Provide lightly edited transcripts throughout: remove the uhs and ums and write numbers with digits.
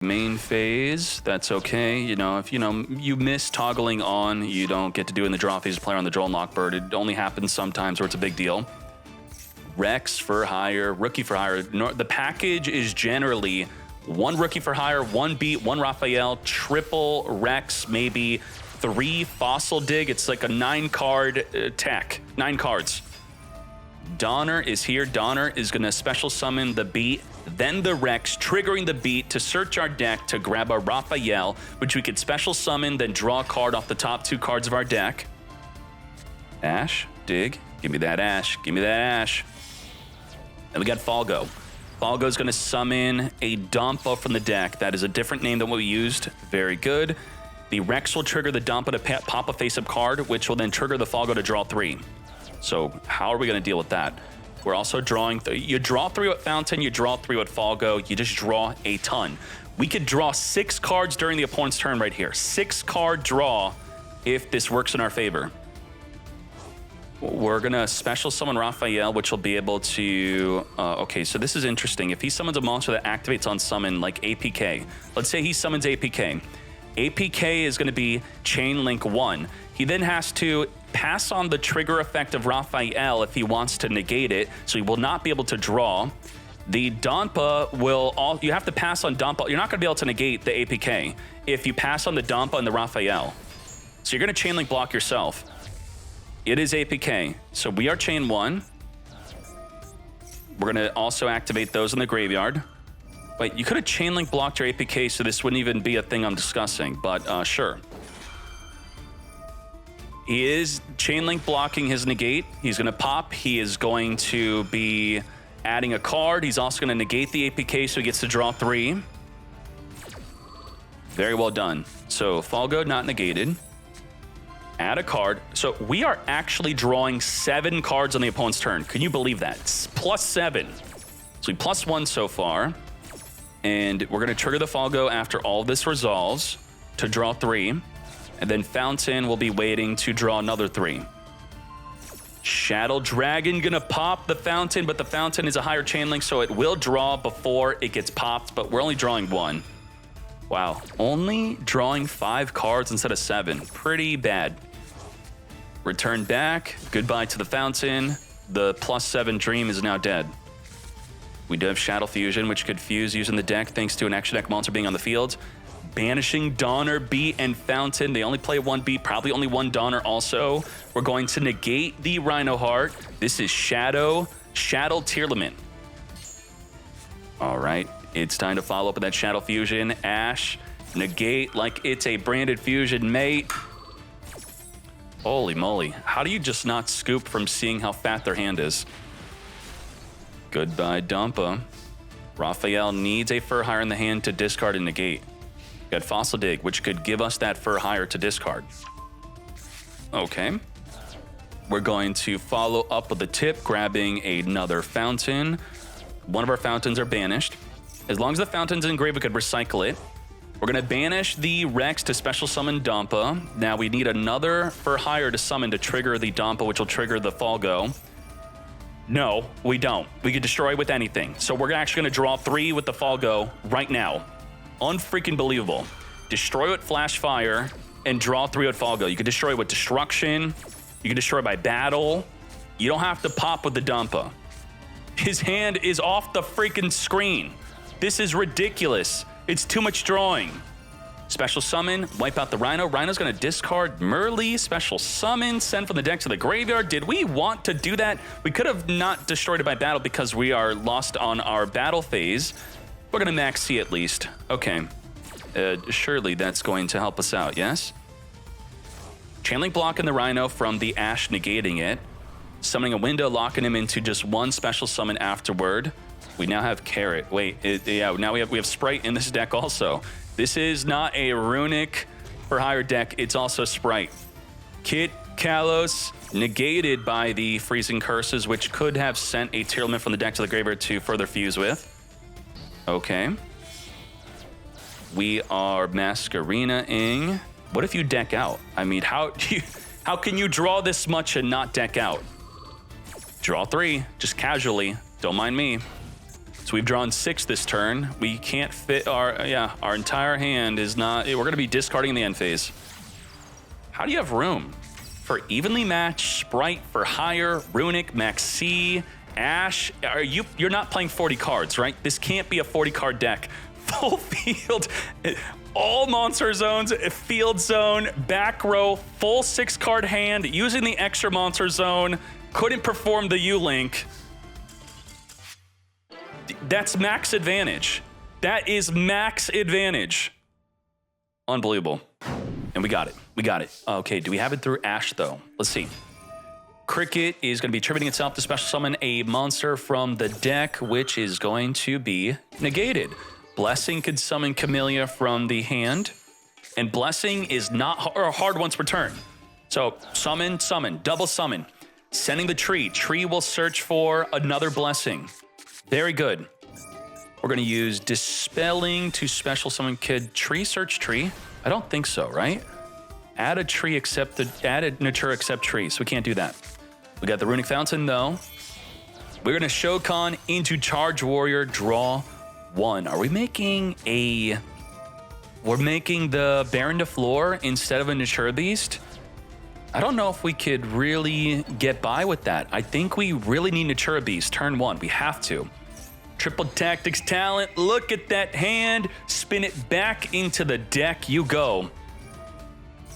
main phase. That's okay. You know, if you miss toggling on, you don't get to do it in the draw phase player on the Duel and Lockbird. It only happens sometimes where it's a big deal. Rex for hire, rookie for hire. The package is generally 1 rookie for hire, 1 beat, 1 Raphael, triple Rex, maybe 3 fossil dig. It's like a 9-card tech, 9 cards. Donner is here. Donner is going to special summon the beat, then the Rex, triggering the beat to search our deck to grab a Raphael, which we could special summon, then draw a card off the top 2 cards of our deck. Ash, dig. Give me that Ash. Give me that Ash. And we got Falgo. Falgo is going to summon a Dampa from the deck. That is a different name than what we used. Very good. The Rex will trigger the Dampa to pop a face-up card, which will then trigger the Falgo to draw 3. So how are we going to deal with that? We're also drawing... you draw 3 with Fountain, you draw 3 with Falgo, you just draw a ton. We could draw 6 cards during the opponent's turn right here. 6-card draw if this works in our favor. We're going to special summon Raphael, which will be able to... okay, so this is interesting. If he summons a monster that activates on summon, like APK. Let's say he summons APK. APK is going to be Chain Link 1. He then has to pass on the trigger effect of Raphael if he wants to negate it, so he will not be able to draw. The Dampa will... you have to pass on Dampa. You're not going to be able to negate the APK if you pass on the Dampa and the Raphael. So you're going to Chain Link block yourself. It is APK, so we are chain 1. We're going to also activate those in the graveyard. Wait, you could have Chain Link blocked your APK, so this wouldn't even be a thing I'm discussing, but sure. He is Chain Link blocking his negate. He's going to pop. He is going to be adding a card. He's also going to negate the APK, so he gets to draw 3. Very well done. So Falgo not negated. Add a card. So we are actually drawing 7 cards on the opponent's turn. Can you believe that? It's +7. So we +1 so far. And we're going to trigger the Falgo after all this resolves to draw 3. And then Fountain will be waiting to draw another 3. Shaddol Dragon going to pop the Fountain, but the Fountain is a higher chain link, so it will draw before it gets popped, but we're only drawing 1. Wow. Only drawing 5 cards instead of 7. Pretty bad. Return back. Goodbye to the Fountain. The +7 Dream is now dead. We do have Shaddol Fusion, which could fuse using the deck thanks to an extra deck monster being on the field. Banishing Donner, Beat, and Fountain. They only play 1 Beat, probably only 1 Donner also. We're going to negate the Rhino Heart. This is Shaddol Tearlament. All right, it's time to follow up with that Shaddol Fusion. Ash, negate like it's a branded fusion, mate. Holy moly. How do you just not scoop from seeing how fat their hand is? Goodbye, Dampa. Raphael needs a Fur Hire in the hand to discard and negate. Got Fossil Dig, which could give us that Fur Hire to discard. Okay. We're going to follow up with the tip, grabbing another Fountain. One of our Fountains are banished. As long as the Fountain's in grave, we could recycle it. We're going to banish the Rex to special summon Dampa. Now we need another Fur Hire to summon to trigger the Dampa, which will trigger the Falgo. No, we don't. We could destroy with anything. So we're actually going to draw 3 with the Falgo right now. Unfreaking believable. Destroy with Flash Fire and draw 3 with Falgo. You can destroy with Destruction. You can destroy by battle. You don't have to pop with the Dampa. His hand is off the freaking screen. This is ridiculous. It's too much drawing. Special summon, wipe out the Rhino. Rhino's going to discard Merlee. Special summon, send from the deck to the graveyard. Did we want to do that? We could have not destroyed it by battle because we are lost on our battle phase. We're going to max C at least. Okay. Surely that's going to help us out, yes? Chainlink blocking the Rhino from the Ash negating it. Summoning a window, locking him into just 1 special summon afterward. We now have Carrot. Wait, yeah, now we have Spright in this deck also. This is not a Runick for hire deck. It's also Spright. Kit, Kalos, negated by the Freezing Curses, which could have sent a Tearlament from the deck to the graveyard to further fuse with. Okay. We are Masquerena-ing. What if you deck out? I mean, how can you draw this much and not deck out? Draw 3, just casually. Don't mind me. So we've drawn 6 this turn. We can't fit our entire hand is not, we're gonna be discarding in the end phase. How do you have room? For evenly matched, Spright for higher, Runick, Maxx, Ash. You're not playing 40 cards, right? This can't be a 40 card deck. Full field, all monster zones, field zone, back row, full 6 card hand, using the extra monster zone, couldn't perform the U-Link. That's max advantage. That is max advantage. Unbelievable. And we got it. We got it. Okay, do we have it through Ash, though? Let's see. Cricket is going to be attributing itself to special summon a monster from the deck, which is going to be negated. Blessing could summon Camellia from the hand, and Blessing is not hard once per turn. So summon, summon, double summon. Sending the tree. Tree will search for another Blessing. Very good. We're going to use Dispelling to special summon Kid. Tree search tree? I don't think so, right? Add a tree except add a Naturia except tree, so we can't do that. We got the Runick Fountain, though. We're going to Shokan into Charge Warrior, draw 1. Are we making a... We're making the Baron de Fleur instead of a Naturia Beast? I don't know if we could really get by with that. I think we really need Naturia Beast, turn 1. We have to. Triple Tactics Talent, look at that hand. Spin it back into the deck, you go.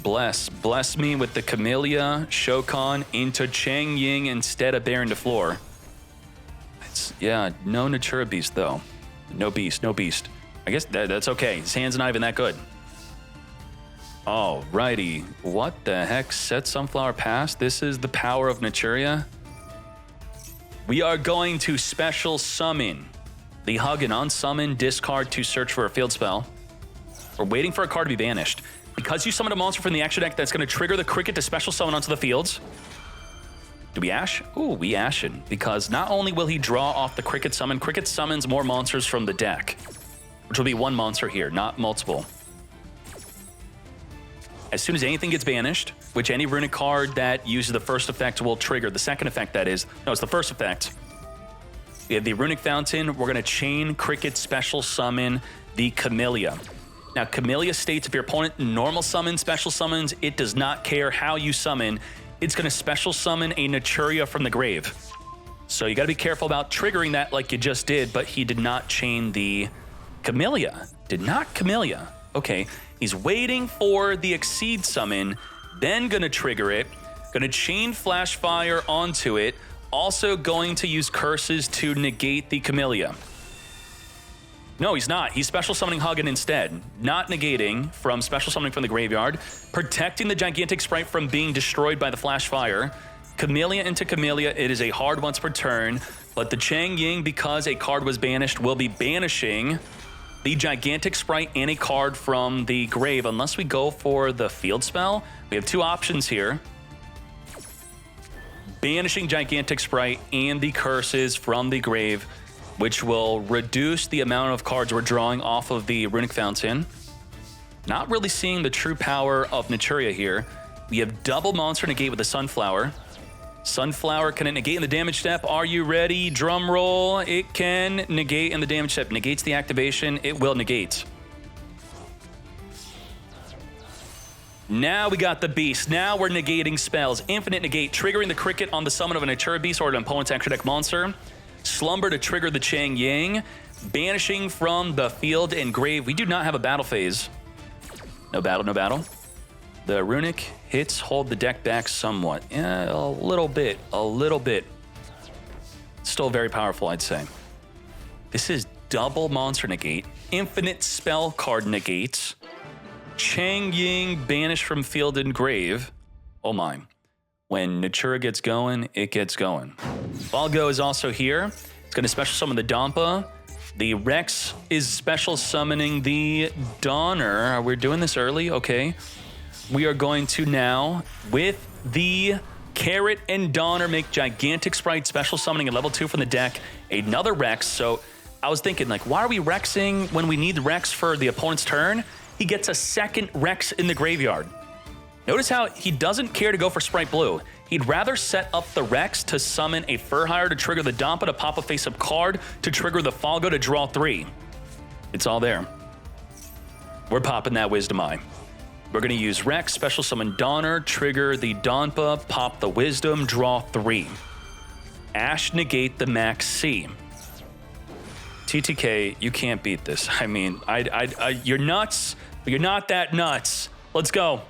Bless me with the Camellia, Shokan into Chang Ying instead of Baron de Fleur. Yeah, no Naturia Beast, though. No beast, no beast. I guess that's okay. His hand's not even that good. Alrighty. What the heck? Set Sunflower past. This is the power of Naturia. We are going to special summon the Hug and unsummon, discard to search for a field spell. We're waiting for a card to be banished. Because you summoned a monster from the extra deck that's going to trigger the Cricket to special summon onto the fields. Do we Ash? Ooh, we Ashen. Because not only will he draw off the Cricket summons more monsters from the deck. Which will be 1 monster here, not multiple. As soon as anything gets banished, which any Runick card that uses the first effect will trigger. The second effect, that is. No, it's the first effect. We have the Runick Fountain. We're going to chain Cricket special summon the Camellia. Now, Camellia states if your opponent normal summons, special summons, it does not care how you summon. It's going to special summon a Naturia from the grave. So you got to be careful about triggering that like you just did, but he did not chain the Camellia. Did not Camellia. Okay, he's waiting for the Exceed summon, then going to trigger it, going to chain Flash Fire onto it, also going to use curses to negate the Camellia. No, he's not. He's special summoning Huggin instead. Not negating from special summoning from the graveyard. Protecting the gigantic Spright from being destroyed by the Flash Fire. Camellia into Camellia. It is a hard once per turn. But the Chang Ying, because a card was banished, will be banishing the gigantic Spright and a card from the grave. Unless we go for the field spell. We have 2 options here. Banishing gigantic Spright and the curses from the grave, which will reduce the amount of cards we're drawing off of the Runick Fountain. Not really seeing the true power of Naturia here. We have double monster negate with the Sunflower. Sunflower, can it negate in the damage step? Are you ready? Drum roll. It can negate in the damage step. Negates the activation. It will negate. Now we got the Beast. Now we're negating spells. Infinite negate, triggering the Cricket on the summon of a Naturia Beast or an opponent's extra deck monster. Slumber to trigger the Chang Ying. Banishing from the field and grave. We do not have a battle phase. No battle, no battle. The Runick hits hold the deck back somewhat. Yeah, a little bit, a little bit. Still very powerful, I'd say. This is double monster negate. Infinite spell card negates. Chang Ying banished from field and grave. Oh my. When Naturia gets going, it gets going. Valgo is also here. It's going to special summon the Dampa. The Rex is special summoning the Donner. We're doing this early? Okay. We are going to now, with the Carrot and Donner, make gigantic Spright special summoning at level 2 from the deck. Another Rex. So I was thinking, like, why are we Rexing when we need Rex for the opponent's turn? He gets a second Rex in the graveyard. Notice how he doesn't care to go for Spright Blue. He'd rather set up the Rex to summon a Furhire to trigger the Dampa to pop a face-up card to trigger the Falgo to draw 3. It's all there. We're popping that Wisdom Eye. We're going to use Rex, special summon Donner, trigger the Dampa, pop the Wisdom, draw 3. Ash negate the Maxx C. TTK, you can't beat this. I mean, you're nuts, but you're not that nuts. Let's go.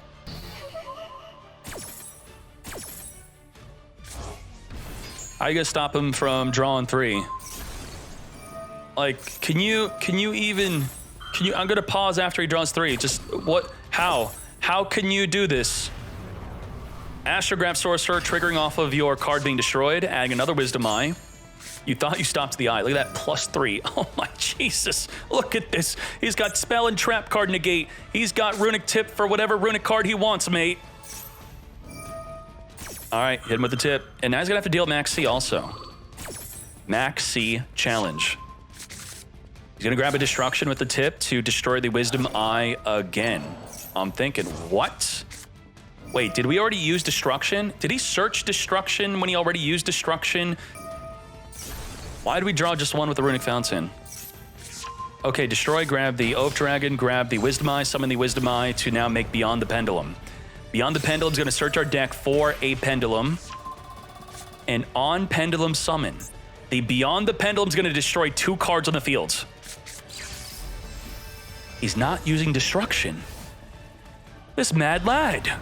How you gonna stop him from drawing 3? Like, can you, I'm gonna pause after he draws 3. Just, what, how? How can you do this? Astrograph Sorcerer triggering off of your card being destroyed, adding another Wisdom Eye. You thought you stopped the eye. Look at that, +3. Oh my Jesus, look at this. He's got Spell and Trap card negate. He's got Runick tip for whatever Runick card he wants, mate. All right, hit him with the tip. And now he's gonna have to deal Maxx C also. Maxx C challenge. He's gonna grab a Destruction with the tip to destroy the Wisdom Eye again. I'm thinking, what? Wait, did we already use Destruction? Did he search Destruction when he already used Destruction? Why did we draw just one with the Runick Fountain? Okay, destroy, grab the Oath Dragon, grab the Wisdom Eye, summon the Wisdom Eye to now make Beyond the Pendulum. Beyond the Pendulum is going to search our deck for a Pendulum. And on Pendulum summon, the Beyond the Pendulum is going to destroy 2 cards on the field. He's not using Destruction. This mad lad.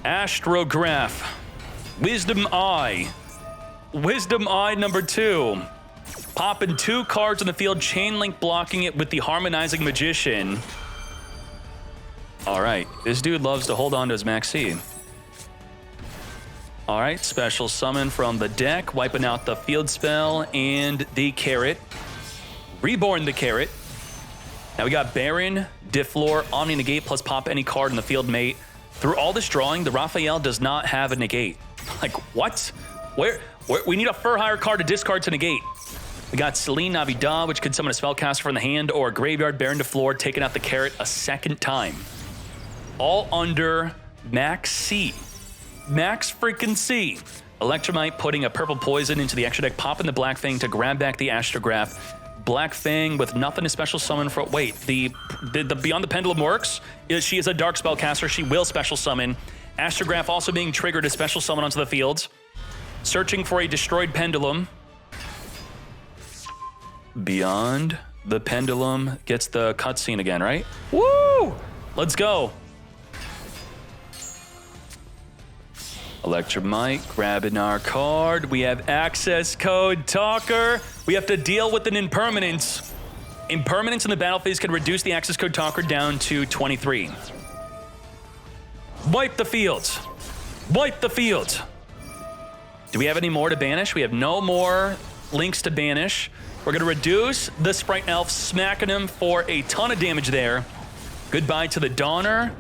Astrograph. Wisdom Eye. Wisdom Eye number 2. Popping 2 cards on the field, Chain Link blocking it with the Harmonizing Magician. All right, this dude loves to hold on to his Maxx C. All right, special summon from the deck, wiping out the field spell and the Carrot. Reborn the Carrot. Now we got Baron, Difflor, Omni Negate, plus pop any card in the field, mate. Through all this drawing, the Raphael does not have a negate. Like, what? Where we need a Furhire card to discard to negate. We got Celine Navidad, which could summon a spellcaster from the hand, or a Graveyard Baron Difflor, taking out the Carrot a second time. All under Maxx C. Maxx freaking C. Electromite putting a purple poison into the extra deck, popping the Black Fang to grab back the Astrograph. Black Fang with nothing to special summon for. Wait, the Beyond the Pendulum works. She is a dark spellcaster. She will special summon. Astrograph also being triggered to special summon onto the field. Searching for a destroyed Pendulum. Beyond the Pendulum gets the cutscene again, right? Woo! Let's go. Electromite, grabbing our card. We have access code Talker. We have to deal with an Impermanence. Impermanence in the battle phase can reduce the access code Talker down to 23. Wipe the field. Wipe the field. Do we have any more to banish? We have no more links to banish. We're going to reduce the Spright Elf, smacking him for a ton of damage there. Goodbye to the Donner.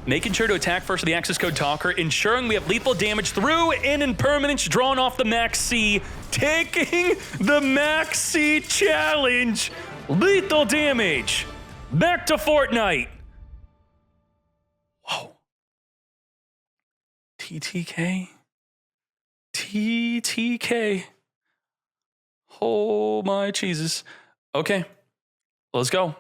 Making sure to attack first with the access code Talker, ensuring we have lethal damage through an Impermanence drawn off the Maxx C, taking the Maxx C challenge. Lethal damage. Back to Fortnite. Whoa. TTK. TTK. Oh my Jesus. Okay, let's go.